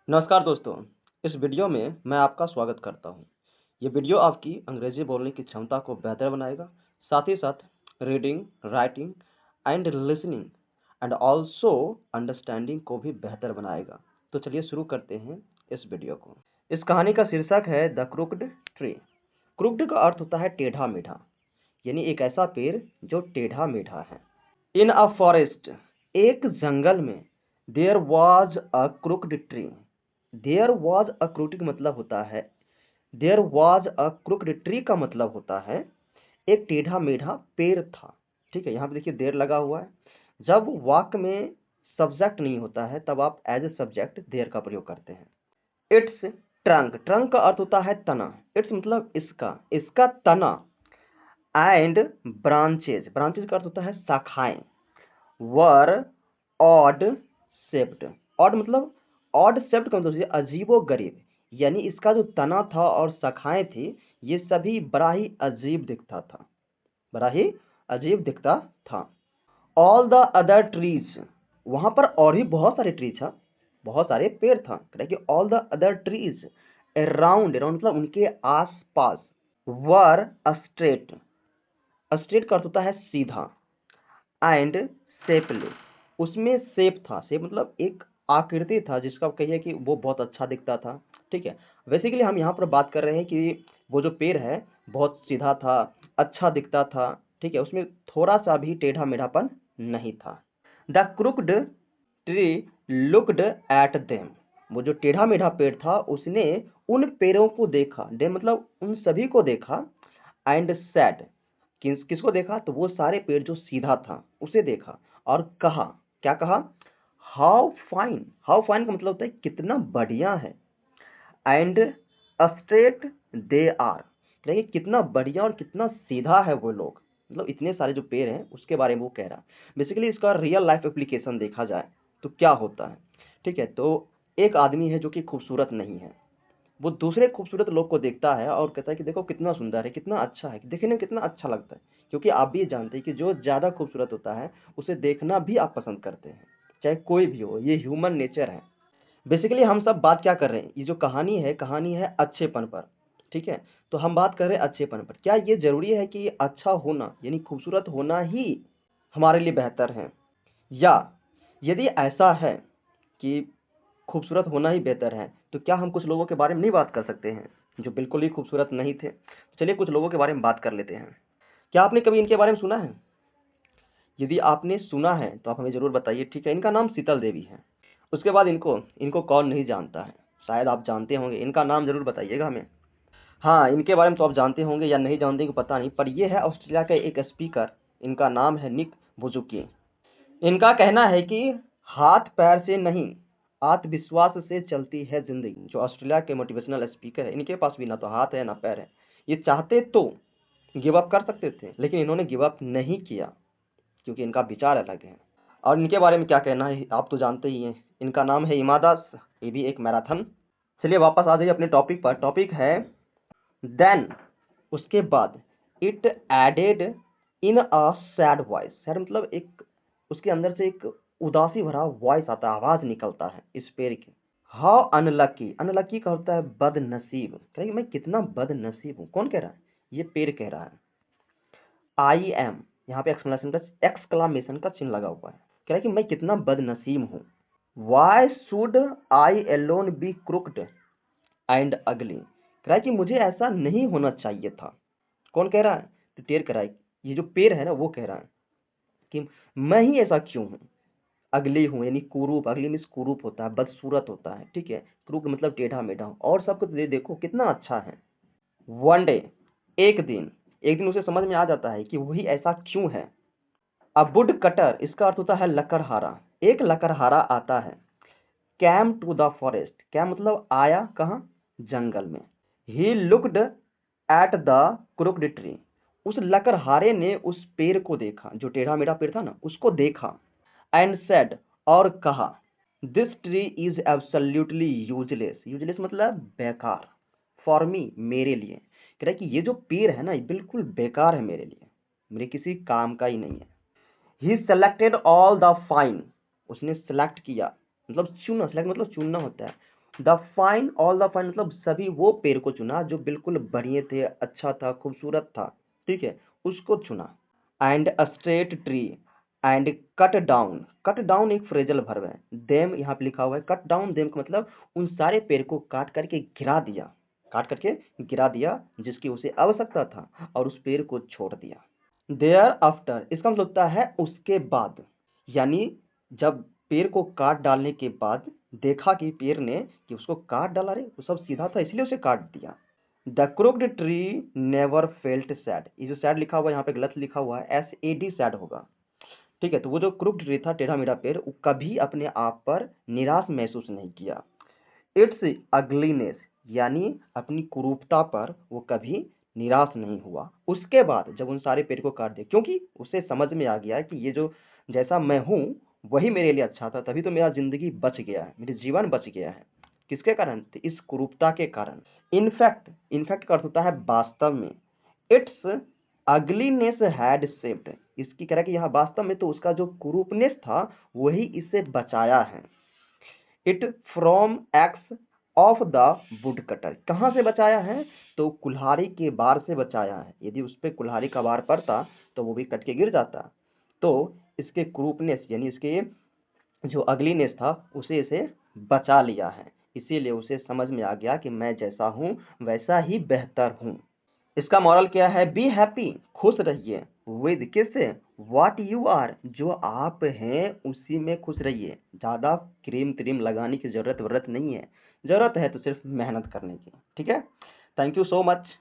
नमस्कार दोस्तों, इस वीडियो में मैं आपका स्वागत करता हूँ। ये वीडियो आपकी अंग्रेजी बोलने की क्षमता को बेहतर बनाएगा, साथ ही साथ reading, writing and listening and also understanding को भी बेहतर बनाएगा। तो चलिए शुरू करते हैं इस वीडियो को। इस कहानी का शीर्षक है द क्रुक्ड ट्री। क्रुक्ड का अर्थ होता है टेढ़ा मेढ़ा, यानी एक ऐसा पेड़ जो टेढ़ा मेढ़ा है। इन अ फॉरेस्ट, एक जंगल में, there was a crooked tree. There was a crooked मतलब होता है, there was a crooked tree का मतलब होता है एक टेढ़ा मेढ़ा पेड़ था। ठीक है, यहाँ पे देखिए देयर लगा हुआ है। जब वाक्य में सब्जेक्ट नहीं होता है तब आप एज ए सब्जेक्ट देयर का प्रयोग करते हैं। इट्स ट्रंक, ट्रंक का अर्थ होता है तना। इट्स मतलब इसका, इसका तना। एंड ब्रांचेज, ब्रांचेज का अर्थ होता है शाखाएं। वर ऑड शेप्ड, ऑड मतलब, ऑड शेप्ड का मतलब अजीबो गरीब, यानी इसका जो तना था और शाखाएं थी ये सभी बड़ा ही अजीब दिखता था, बड़ा ही अजीब दिखता था। ऑल द अदर ट्रीज, वहां पर और भी बहुत सारे ट्री था, बहुत सारे पेड़ था। कि all the other trees around, around मतलब उनके आस पास। वर स्ट्रेट, स्ट्रेट का अर्थ होता है सीधा। एंड शेपली, उसमें शेप था, शेप मतलब एक आकृति था जिसका कहिए कि वो बहुत अच्छा दिखता था। ठीक है, बेसिकली हम यहाँ पर बात कर रहे हैं कि वो जो पेड़ है बहुत सीधा था, अच्छा दिखता था। ठीक है, उसमें थोड़ा सा भी टेढ़ा मेढ़ापन नहीं था। The crooked tree looked at them, वो जो टेढ़ा मेढ़ा पेड़ था उसने उन पेड़ों को देखा, देम मतलब उन सभी को देखा। एंड सैड, किसको देखा, तो वो सारे पेड़ जो सीधा था उसे देखा और कहा, क्या कहा, हाउ फाइन, हाउ फाइन का मतलब होता है कितना बढ़िया है। एंड स्ट्रेट दे आर, देखिए कितना बढ़िया और कितना सीधा है वो लोग, मतलब इतने सारे जो पेड़ हैं उसके बारे में वो कह रहा। बेसिकली इसका रियल लाइफ एप्लीकेशन देखा जाए तो क्या होता है। ठीक है, तो एक आदमी है जो कि खूबसूरत नहीं है, वो दूसरे खूबसूरत लोग को देखता है और कहता है कि देखो कितना सुंदर है, कितना अच्छा है, देखने में कितना अच्छा लगता है। क्योंकि आप भी जानते हैं कि जो ज़्यादा खूबसूरत होता है उसे देखना भी आप पसंद करते हैं, चाहे कोई भी हो, ये ह्यूमन नेचर है। बेसिकली हम सब बात क्या कर रहे हैं, ये जो कहानी है, कहानी है अच्छेपन पर। ठीक है, तो हम बात कर रहे हैं अच्छेपन पर। क्या ये जरूरी है कि अच्छा होना यानी खूबसूरत होना ही हमारे लिए बेहतर है, या यदि ऐसा है कि खूबसूरत होना ही बेहतर है तो क्या हम कुछ लोगों के बारे में नहीं बात कर सकते हैं जो बिल्कुल ही खूबसूरत नहीं थे। चलिए कुछ लोगों के बारे में बात कर लेते हैं। क्या आपने कभी इनके बारे में सुना है? यदि आपने सुना है तो आप हमें जरूर बताइए। ठीक है, इनका नाम शीतल देवी है। उसके बाद इनको इनको कौन नहीं जानता है, शायद आप जानते होंगे, इनका नाम जरूर बताइएगा हमें। हाँ, इनके बारे में तो आप जानते होंगे या नहीं जानते होंगे पता नहीं, पर ये है ऑस्ट्रेलिया का एक स्पीकर। इनका नाम है निक बुजुकी। इनका कहना है कि हाथ पैर से नहीं, आत्मविश्वास से चलती है जिंदगी। जो ऑस्ट्रेलिया के मोटिवेशनल स्पीकर है, इनके पास भी ना तो हाथ है ना पैर है। ये चाहते तो गिव अप कर सकते थे, लेकिन इन्होंने गिव अप नहीं किया क्योंकि इनका विचार अलग है। और इनके बारे में क्या कहना है आप तो जानते ही हैं। इनका नाम है हिमा दास, ये भी एक मैराथन। चलिए वापस आ जाइए अपने टॉपिक पर। टॉपिक है देन, उसके बाद, it added in a sad voice. Sad मतलब एक, उसके अंदर से एक उदासी भरा वॉइस आता है, आवाज निकलता है इस पेड़ की। हाउ अनलकी, अनलकी का होता है बदनसीब। कहेंगे मैं कितना बदनसीब हूँ, कौन कह रहा है? ये पेड़ कह रहा है। आई एम, यहाँ पे एक्सक्लामेशन का चिन्ह लगा हुआ है, कह रहा है कि मैं कितना बदनसीब हूँ। Why should I alone be crooked and ugly, कह रहा है कि मुझे ऐसा नहीं होना चाहिए था। कौन कह रहा है? तो पेड़ कह रहा है, ये जो पेड़ है ना वो कह रहा है कि मैं ही ऐसा क्यों हूँ, अगली हूँ, यानी कुरूप, अगली मीन्स कुरूप होता है, बदसूरत होता है। ठीक है, क्रूप मतलब टेढ़ा मेढ़ा, और सबको देखो कितना अच्छा है। वन डे, एक दिन, एक दिन उसे समझ में आ जाता है कि वही ऐसा क्यों है। अब वुड कटर, इसका अर्थ होता है लकड़हारा। एक लकड़हारा आता है। Came to the forest, came मतलब आया कहाँ, जंगल में। He looked at the crooked tree, उस लकड़हारे ने उस पेड़ को देखा, जो टेढ़ा मेढ़ा पेड़ था ना उसको देखा। एंड सेड, और कहा, this tree is absolutely useless, useless मतलब बेकार, फॉर मी, मेरे लिए। कह रहा है कि ये जो पेड़ है ना ये बिल्कुल बेकार है मेरे लिए, मेरे किसी काम का ही नहीं है। ही सेलेक्टेड ऑल द फाइन, उसने सेलेक्ट किया मतलब चुना, सेलेक्ट मतलब चुनना होता है, the fine all the fine मतलब सभी वो पेड़ को चुना जो बिल्कुल बढ़िया थे, अच्छा था, खूबसूरत था, ठीक है, उसको चुना। And a straight tree and cut down एक फ्रेजल वर्ब है। देम यहाँ पे लिखा हुआ है, कट डाउन देम का मतलब उन सारे पेड़ को काट करके गिरा दिया, काट करके गिरा दिया जिसकी उसे आवश्यकता था, और उस पेड़ को छोड़ दिया। देयर आफ्टर इसका मतलब होता है उसके बाद, यानी जब पेड़ को काट डालने के बाद देखा कि पेड़ ने कि उसको काट डाला, रे वो सब सीधा था इसलिए उसे काट दिया। The crooked tree never felt sad, ये जो सैड लिखा हुआ है यहाँ पे गलत लिखा हुआ है, SAD सैड होगा, ठीक है। तो वो जो क्रुक्ड ट्री था, टेढ़ा मेढ़ा पेड़, वो कभी अपने आप पर निराश महसूस नहीं किया। इट्स अगलीनेस यानी अपनी कुरूपता पर वो कभी निराश नहीं हुआ। उसके बाद जब उन सारे पेड़ को काट दिया, क्योंकि उसे समझ में आ गया कि ये जो जैसा मैं हूँ वही मेरे लिए अच्छा था, तभी तो मेरा जिंदगी बच गया है, मेरा जीवन बच गया है। किसके कारण? तो इस कुरूपता के कारण। इनफैक्ट का अर्थ होता है वास्तव में। इट्स अगलीनेस हैड सेव्ड, इसकी कह रहा है कि यहाँ वास्तव में तो उसका जो कुरूपनेस था वही इसे बचाया है। It from x of the wood cutter, कहाँ से बचाया है? तो कुल्हाड़ी के बार से बचाया है। यदि उस पर कुल्हाड़ी का बार पड़ता तो वो भी कट के गिर जाता। तो इसके क्रूपनेस यानी इसके जो अगलीनेस था उसे इसे बचा लिया है, इसीलिए उसे समझ में आ गया कि मैं जैसा हूँ वैसा ही बेहतर हूँ। इसका मॉरल क्या है? बी हैप्पी, खुश रहिए, विद किससे? व्हाट यू आर, जो आप हैं उसी में खुश रहिए। ज़्यादा क्रीम त्रीम लगाने की जरूरत नहीं है, जरूरत है तो सिर्फ मेहनत करने की, ठीक है। Thank you so much.